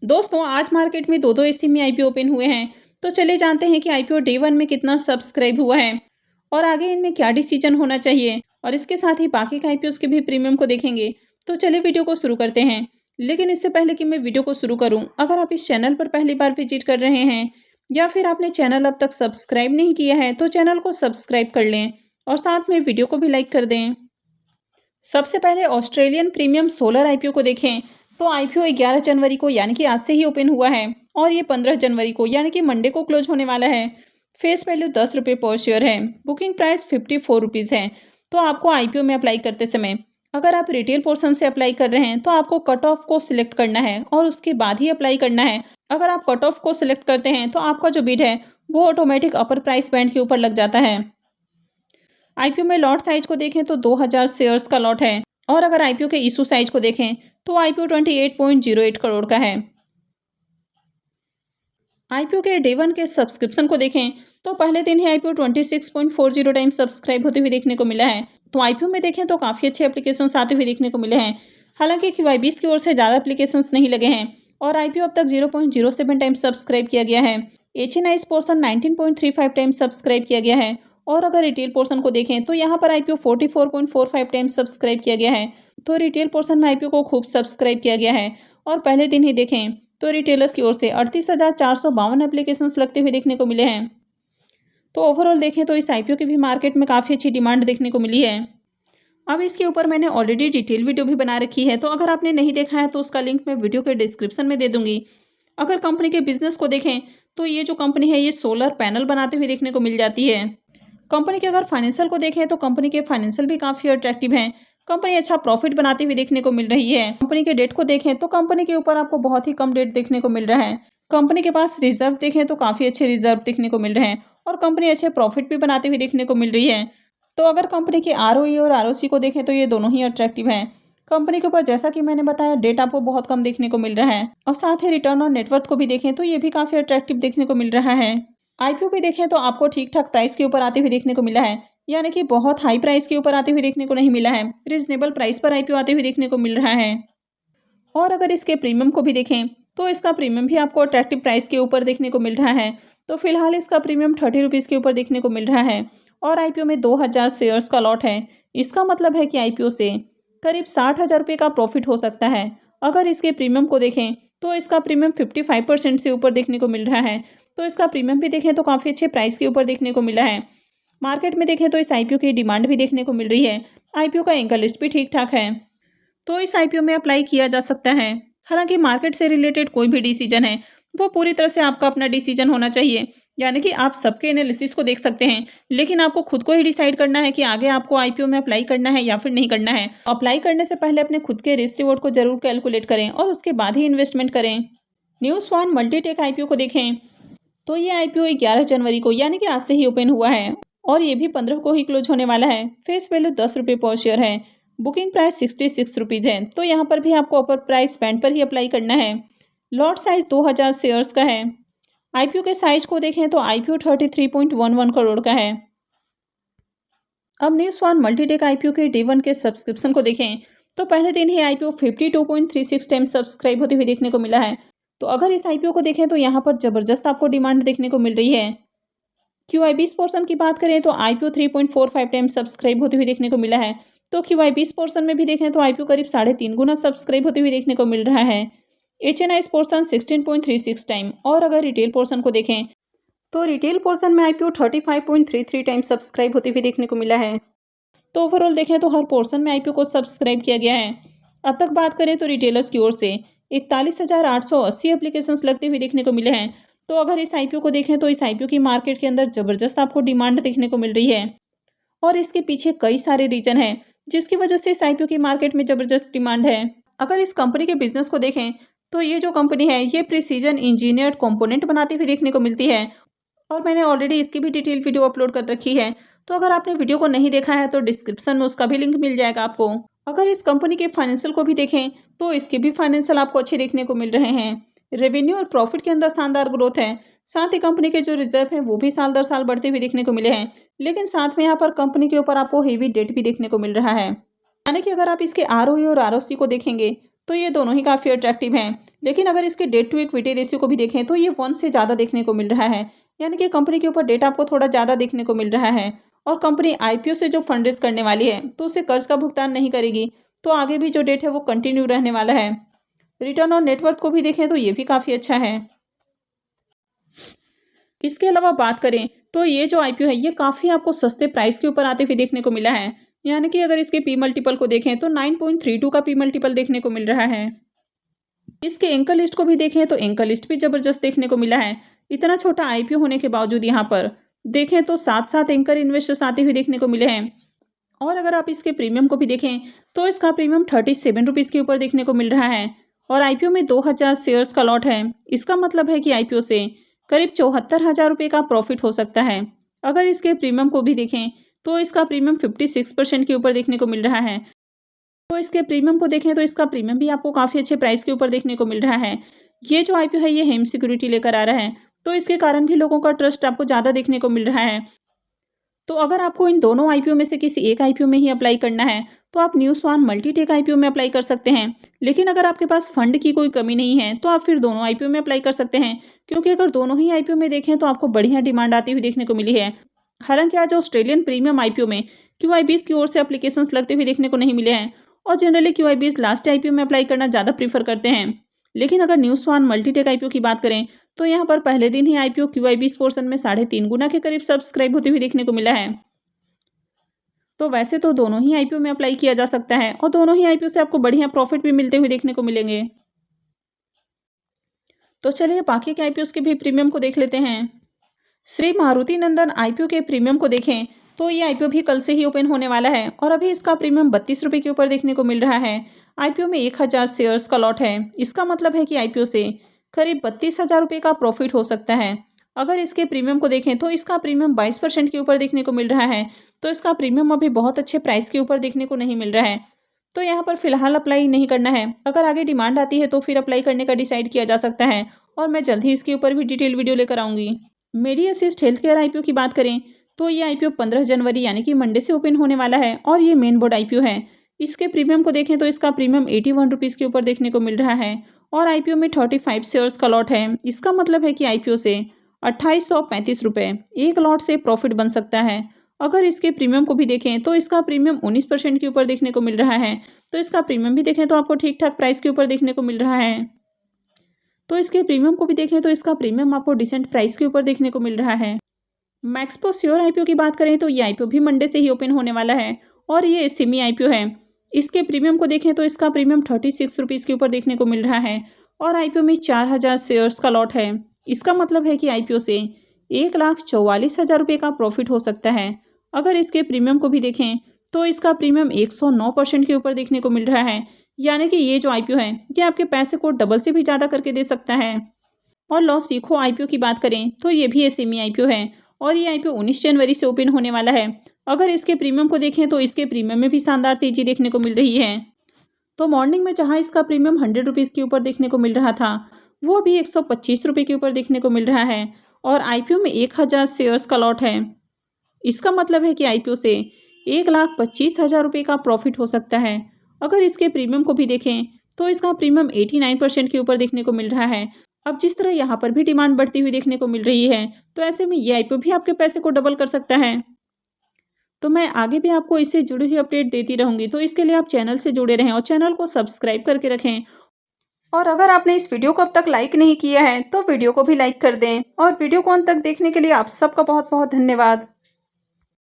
दोस्तों आज मार्केट में दो ऐसे में आईपीओ ओपन हुए हैं। तो चले जानते हैं कि आईपीओ डे 1 में कितना सब्सक्राइब हुआ है और आगे इनमें क्या डिसीजन होना चाहिए और इसके साथ ही बाकी के आईपीओ के भी प्रीमियम को देखेंगे। तो चलिए वीडियो को शुरू करते हैं। लेकिन इससे पहले कि मैं वीडियो को शुरू करूं, अगर आप इस चैनल पर पहली बार विजिट कर रहे हैं या फिर आपने चैनल अब तक सब्सक्राइब नहीं किया है तो चैनल को सब्सक्राइब कर लें और साथ में वीडियो को भी लाइक कर दें। सबसे पहले ऑस्ट्रेलियन प्रीमियम सोलर आईपीओ को देखें। तो आईपीओ 11 जनवरी को यानी कि आज से ही ओपन हुआ है और ये 15 जनवरी को यानी कि मंडे को क्लोज होने वाला है। फेस वैल्यू 10 रुपये पर शेयर है। बुकिंग प्राइस 54 रुपीज़ है। तो आपको आईपीओ में अप्लाई करते समय अगर आप रिटेल पोर्शन से अप्लाई कर रहे हैं तो आपको कट ऑफ को सिलेक्ट करना है और उसके बाद ही अप्लाई करना है। अगर आप कट ऑफ को सिलेक्ट करते हैं तो आपका जो बिड है वो ऑटोमेटिक अपर प्राइस बैंड के ऊपर लग जाता है। आईपीओ में लॉट साइज को देखें तो 2000 शेयर्स का लॉट है और अगर आईपीओ के इशू साइज को देखें तो आईपीओ 28.08 करोड़ का है। आईपीओ के डे 1 के सब्सक्रिप्शन को देखें तो पहले दिन ही आईपीओ 26.40 टाइम सब्सक्राइब होते हुए देखने को मिला है। तो आईपीओ में देखें तो काफ़ी अच्छे एप्लीकेशन आते हुए देखने को मिले हैं। हालांकि QIBs की ओर से ज़्यादा एप्लीकेशन नहीं लगे हैं और आईपीओ अब तक 0.07 टाइम सब्सक्राइब किया गया है। HNI पोर्सन 19.35 टाइम सब्सक्राइब किया गया है और अगर रिटेल पोर्शन को देखें तो यहाँ पर आईपीओ 44.45 टाइम सब्सक्राइब किया गया है। तो रिटेल पोर्शन में आईपीओ को खूब सब्सक्राइब किया गया है और पहले दिन ही देखें तो रिटेलर्स की ओर से 38,452 एप्लीकेशंस लगते हुए देखने को मिले हैं। तो ओवरऑल देखें तो इस आईपीओ की भी मार्केट में काफ़ी अच्छी डिमांड देखने को मिली है। अब इसके ऊपर मैंने ऑलरेडी डिटेल वीडियो भी बना रखी है, तो अगर आपने नहीं देखा है तो उसका लिंक मैं वीडियो के डिस्क्रिप्शन में दे दूंगी। अगर कंपनी के बिजनेस को देखें तो ये जो कंपनी है ये सोलर पैनल बनाते हुए देखने को मिल जाती है। कंपनी के अगर फाइनेंशियल को देखें तो कंपनी के फाइनेंशियल भी काफ़ी अट्रैक्टिव हैं। कंपनी अच्छा प्रॉफिट बनाते हुए देखने को मिल रही है। कंपनी के डेट को देखें तो कंपनी के ऊपर आपको बहुत ही कम डेट देखने को मिल रहा है। कंपनी के पास रिजर्व देखें तो काफ़ी अच्छे रिजर्व देखने को मिल रहे हैं और कंपनी अच्छे प्रॉफिट भी बनाते हुए देखने को मिल रही है। तो अगर कंपनी के ROE और ROC को देखें तो ये दोनों ही अट्रैक्टिव हैं। कंपनी के ऊपर जैसा कि मैंने बताया डेट आपको बहुत कम देखने को मिल रहा है और साथ ही रिटर्न ऑन नेटवर्थ को भी देखें तो ये भी काफ़ी अट्रैक्टिव देखने को मिल रहा है। आईपीओ भी देखें तो आपको ठीक ठाक प्राइस के ऊपर आते हुए देखने को मिला है, यानी कि बहुत हाई प्राइस के ऊपर आते हुए देखने को नहीं मिला है। रीजनेबल प्राइस पर आईपीओ आते हुए देखने को मिल रहा है। और अगर इसके प्रीमियम को भी देखें तो इसका प्रीमियम भी आपको अट्रैक्टिव प्राइस के ऊपर देखने को मिल रहा है। तो फिलहाल इसका प्रीमियम 30 रुपीज़ के ऊपर देखने को मिल रहा है और आईपीओ में 2000 शेयर्स का लॉट है। इसका मतलब है कि आईपीओ से करीब 60,000 रुपये का प्रॉफिट हो सकता है। अगर इसके प्रीमियम को देखें तो इसका प्रीमियम 55% से ऊपर देखने को मिल रहा है। तो इसका प्रीमियम भी देखें तो काफ़ी अच्छे प्राइस के ऊपर देखने को मिला है। मार्केट में देखें तो इस आईपीओ की डिमांड भी देखने को मिल रही है। आईपीओ का एंकर लिस्ट भी ठीक ठाक है, तो इस आईपीओ में अप्लाई किया जा सकता है। हालांकि मार्केट से रिलेटेड कोई भी डिसीजन है वो पूरी तरह से आपका अपना डिसीजन होना चाहिए, यानी कि आप सबके एनालिसिस को देख सकते हैं लेकिन आपको खुद को ही डिसाइड करना है कि आगे आपको आईपीओ में अप्लाई करना है या फिर नहीं करना है। अप्लाई करने से पहले अपने खुद के रिस्क रिवॉर्ड को जरूर कैलकुलेट करें और उसके बाद ही इन्वेस्टमेंट करें। न्यूज़1 मल्टीटेक आईपीओ को देखें तो ये आईपीओ 11 जनवरी को यानी कि आज से ही ओपन हुआ है और ये भी 15 को ही क्लोज होने वाला है। फेस वैल्यू 10 रुपये पर शेयर है। बुकिंग प्राइस 66 रुपीज़ है। तो यहाँ पर भी आपको अपर प्राइस बैंड पर ही अप्लाई करना है। लॉट साइज 2000 शेयर्स का है। आईपीओ के साइज को देखें तो आईपीओ 33.11 करोड़ का है। अब न्यूज़1 मल्टीटेक आईपीओ के डे 1 के सब्सक्रिप्शन को देखें तो पहले दिन ही आईपीओ 52.36 टाइम सब्सक्राइब होते हुए देखने को मिला है। तो अगर इस आईपीओ को देखें तो यहाँ पर जबरदस्त आपको डिमांड देखने को मिल रही है। QIBs पोर्शन की बात करें तो आईपीओ 3.45 टाइम सब्सक्राइब होते हुए देखने को मिला है। तो QIBs पोर्शन में भी देखें तो आईपीओ करीब 3.5 गुना सब्सक्राइब होते हुए देखने को मिल रहा है। HNI पोर्शन 16.36 टाइम और अगर रिटेल पोर्शन को देखें तो रिटेल पोर्शन में आईपीओ 35.33 टाइम सब्सक्राइब होते हुए देखने को मिला है। तो ओवरऑल देखें तो हर पोर्शन में आईपीओ को सब्सक्राइब किया गया है। अब तक बात करें तो रिटेलर्स की ओर से 41,880 एप्लीकेशंस लगते हुए देखने को मिले हैं। तो अगर इस आईपीओ को देखें तो इस आईपीओ की मार्केट के अंदर ज़बरदस्त आपको डिमांड देखने को मिल रही है और इसके पीछे कई सारे रीजन हैं जिसकी वजह से इस आईपीओ की मार्केट में ज़बरदस्त डिमांड है। अगर इस कंपनी के बिजनेस को देखें तो ये जो कंपनी है ये प्रिसीजन इंजीनियर्ड कंपोनेंट बनाते हुए देखने को मिलती है और मैंने ऑलरेडी इसकी भी डिटेल वीडियो अपलोड कर रखी है। तो अगर आपने वीडियो को नहीं देखा है तो डिस्क्रिप्शन में उसका भी लिंक मिल जाएगा आपको। अगर इस कंपनी के फाइनेंशियल को भी देखें तो इसके भी फाइनेंशियल आपको अच्छे देखने को मिल रहे हैं। रेवेन्यू और प्रॉफिट के अंदर शानदार ग्रोथ है। साथ ही कंपनी के जो रिजर्व हैं वो भी साल दर साल बढ़ते हुए देखने को मिले हैं, लेकिन साथ में यहाँ पर कंपनी के ऊपर आपको हेवी डेट भी देखने को मिल रहा है। यानी कि अगर आप इसके ROE और ROC को देखेंगे तो ये दोनों ही काफ़ी अट्रैक्टिव हैं। लेकिन अगर इसके डेट टू इक्विटी रेशियो को भी देखें तो ये 1 से ज़्यादा देखने को मिल रहा है, यानी कि कंपनी के ऊपर डेट आपको थोड़ा ज़्यादा देखने को मिल रहा है। और कंपनी आईपीओ से जो फंड रेज करने वाली है तो उसे कर्ज का भुगतान नहीं करेगी, तो आगे भी जो डेट है वो कंटिन्यू रहने वाला है। रिटर्न ऑन नेटवर्थ को भी देखें तो ये भी काफ़ी अच्छा है। इसके अलावा बात करें तो ये जो आईपीओ है ये काफ़ी आपको सस्ते प्राइस के ऊपर आते हुए देखने को मिला है, यानी कि अगर इसके पी मल्टीपल को देखें तो 9.32 का पी मल्टीपल देखने को मिल रहा है। इसके एंकर लिस्ट को भी देखें तो एंकर लिस्ट भी ज़बरदस्त देखने को मिला है। इतना छोटा आईपीओ होने के बावजूद यहाँ पर देखें तो 7 एंकर इन्वेस्टर्स आते हुए देखने को मिले हैं। और अगर आप इसके प्रीमियम को भी देखें तो इसका प्रीमियम 37 रुपीज़ के ऊपर देखने को मिल रहा है। और आईपीओ में 2000 शेयर्स का लॉट है। इसका मतलब है कि आईपीओ से करीब 74,000 रुपये का प्रॉफिट हो सकता है। अगर इसके प्रीमियम को भी देखें तो इसका प्रीमियम 56% के ऊपर देखने को मिल रहा है। तो इसके प्रीमियम को देखें तो इसका प्रीमियम भी आपको काफ़ी अच्छे प्राइस के ऊपर देखने को मिल रहा है। ये जो आईपीओ है ये हेम सिक्योरिटी लेकर आ रहा है, तो इसके कारण भी लोगों का ट्रस्ट आपको ज़्यादा देखने को मिल रहा है। तो अगर आपको इन दोनों आईपीओ में से किसी एक आईपीओ में ही अप्लाई करना है तो आप न्यू स्वान मल्टीटेक आईपीओ में अप्लाई कर सकते हैं। लेकिन अगर आपके पास फंड की कोई कमी नहीं है तो आप फिर दोनों आईपीओ में अप्लाई कर सकते हैं, क्योंकि अगर दोनों ही आईपीओ में देखें तो आपको बढ़िया डिमांड आती हुई देखने को मिली है। हालांकि आज ऑस्ट्रेलियन प्रीमियम आईपीओ में क्यूआईबीज की ओर से एप्लीकेशंस लगते हुए देखने को नहीं मिले हैं, और जनरली क्यूआईबीज लास्ट आईपीओ में अप्लाई करना ज़्यादा प्रीफर करते हैं। लेकिन अगर न्यू स्वान मल्टीटेक आईपीओ की बात करें तो यहाँ पर पहले दिन ही आईपीओ क्यूआईबीज पोर्शन में 3.5 गुना के करीब सब्सक्राइब होते हुए देखने को मिला है। तो वैसे तो दोनों ही आईपीओ में अप्लाई किया जा सकता है और दोनों ही आईपीओ से आपको बढ़िया प्रॉफिट भी मिलते हुए देखने को मिलेंगे। तो चलिए बाकी के आईपीओ के भी प्रीमियम को देख लेते हैं। श्री मारुति नंदन आईपीओ के प्रीमियम को देखें तो ये आईपीओ भी कल से ही ओपन होने वाला है और अभी इसका प्रीमियम 32 रुपये के ऊपर देखने को मिल रहा है। आईपीओ में 1000 शेयर्स का लॉट है। इसका मतलब है कि आईपीओ से करीब 32,000 रुपये का प्रॉफिट हो सकता है। अगर इसके प्रीमियम को देखें तो इसका प्रीमियम 22% के ऊपर देखने को मिल रहा है, तो इसका प्रीमियम अभी बहुत अच्छे प्राइस के ऊपर देखने को नहीं मिल रहा है। तो यहाँ पर फिलहाल अप्लाई नहीं करना है। अगर आगे डिमांड आती है तो फिर अप्लाई करने का डिसाइड किया जा सकता है, और मैं जल्द ही इसके ऊपर भी डिटेल वीडियो लेकर आऊँगी। मेडी असिस्ट हेल्थ केयर आईपीओ की बात करें तो ये आईपीओ 15 जनवरी यानी कि मंडे से ओपन होने वाला है और ये मेन बोर्ड आईपीओ है। इसके प्रीमियम को देखें तो इसका प्रीमियम 81 रुपीज़ के ऊपर देखने को मिल रहा है और आईपीओ में 35 शेयर्स का लॉट है। इसका मतलब है कि आईपीओ से 2835 रुपये एक लॉट से प्रॉफिट बन सकता है। अगर इसके प्रीमियम को भी देखें तो इसका प्रीमियम 19% के ऊपर देखने को मिल रहा है, तो इसका प्रीमियम भी देखें तो आपको ठीक ठाक प्राइस के ऊपर देखने को मिल रहा है। तो इसके प्रीमियम को भी देखें तो इसका प्रीमियम आपको डिसेंट प्राइस के ऊपर देखने को मिल रहा है। मैक्सपो श्योर आईपीओ की बात करें तो ये आईपीओ भी मंडे से ही ओपन होने वाला है और ये सेमी आईपीओ है। इसके प्रीमियम को देखें तो इसका प्रीमियम 36 रुपीज़ के ऊपर देखने को मिल रहा है और आईपीओ में 4000 शेयर्स का लॉट है। इसका मतलब है कि आईपीओ से 1,44,000 रुपये का प्रॉफिट हो सकता है। अगर इसके प्रीमियम को भी देखें तो इसका प्रीमियम 109% के ऊपर देखने को मिल रहा है, यानी कि ये जो आईपीओ है ये आपके पैसे को डबल से भी ज़्यादा करके दे सकता है। और लॉ सीखो आईपीओ की बात करें तो ये भी सेमी आईपीओ है और ये आईपीओ 19 जनवरी से ओपन होने वाला है। अगर इसके प्रीमियम को देखें तो इसके प्रीमियम में भी शानदार तेजी देखने को मिल रही है। तो मॉर्निंग में जहां इसका प्रीमियम 100 रुपीज़ के ऊपर देखने को मिल रहा था वो भी 125 रुपये के ऊपर देखने को मिल रहा है और आईपीओ में 1000 शेयर्स का लॉट है। इसका मतलब है कि आईपीओ से 1,25,000 रुपये का प्रॉफिट हो सकता है। अगर इसके प्रीमियम को भी देखें तो इसका प्रीमियम 89% के ऊपर देखने को मिल रहा है। अब जिस तरह यहाँ पर भी डिमांड बढ़ती हुई देखने को मिल रही है तो ऐसे में ये आईपीओ भी आपके पैसे को डबल कर सकता है। तो मैं आगे भी आपको इससे जुड़ी हुई अपडेट देती रहूँगी, तो इसके लिए आप चैनल से जुड़े रहें और चैनल को सब्सक्राइब करके रखें। और अगर आपने इस वीडियो को अब तक लाइक नहीं किया है तो वीडियो को भी लाइक कर दें और वीडियो को अंत तक देखने के लिए आप सबका बहुत बहुत धन्यवाद।